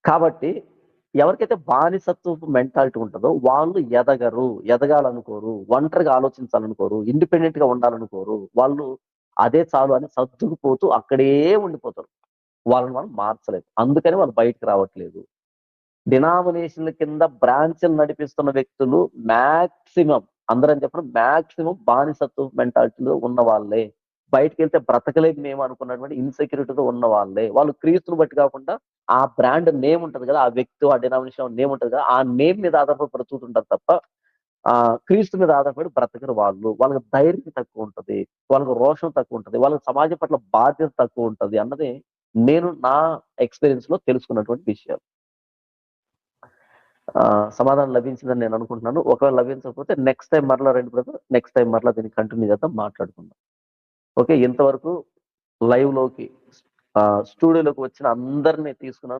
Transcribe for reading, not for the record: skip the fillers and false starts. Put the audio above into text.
కాబట్టి ఎవరికైతే బానిసత్వపు మెంటాలిటీ ఉంటదో వాళ్ళు ఎదగరు, ఎదగాలనుకోరు, ఒంటరిగా ఆలోచించాలనుకోరు, ఇండిపెండెంట్‌గా ఉండాలనుకోరు. వాళ్ళు అదే చాలు అని సర్దుకుపోతూ అక్కడే ఉండిపోతారు. వాళ్ళని మనం మార్చలేం. అందుకని వాళ్ళు బయటికి రావట్లేదు. డినామినేషన్‌ల కింద బ్రాంచ్‌లు నడిపిస్తున్న వ్యక్తులు మాక్సిమం అందరని చెప్పను మాక్సిమం బానిసత్వ మెంటాలిటీలో ఉన్న వాళ్ళే. బయటికెళ్తే బ్రతకలేము మేము అనుకున్నటువంటి ఇన్‌సెక్యూరిటీతో ఉన్న వాళ్ళే. వాళ్ళు క్రీస్తుని బట్టి కాకుండా ఆ బ్రాండ్ నేమ్ ఉంటది కదా! ఆ వ్యక్తి, ఆ డినామినేషన్ నేమ్ ఉంటది కదా! ఆ నేమ్ మీద ఆధారపడి బ్రతుకుతుంటారు తప్ప క్రీస్తు మీద ఆధారపడి బ్రతకరు వాళ్ళు. వాళ్ళకి ధైర్యం తక్కువుంటది. వాళ్ళకి రోషం తక్కువుంటది. వాళ్ళకి సమాజం పట్ల బాధ్యత తక్కువుంటది అన్నది నేను నా ఎక్స్‌పీరియన్స్‌లో తెలుసుకున్నటువంటి విషయాలు. సమాధానం లభించిందని నేను అనుకుంటున్నాను. ఒకవేళ లభించకపోతే నెక్స్ట్ టైమ్ మరలా రండి బ్రదర్. నెక్స్ట్ టైమ్ మరలా దీన్ని కంటిన్యూ చేద్దాం, మాట్లాడుకుందాం. ఓకే. ఇంతవరకు లైవ్‌లోకి స్టూడియోలోకి వచ్చిన అందరిని తీసుకున్నాను.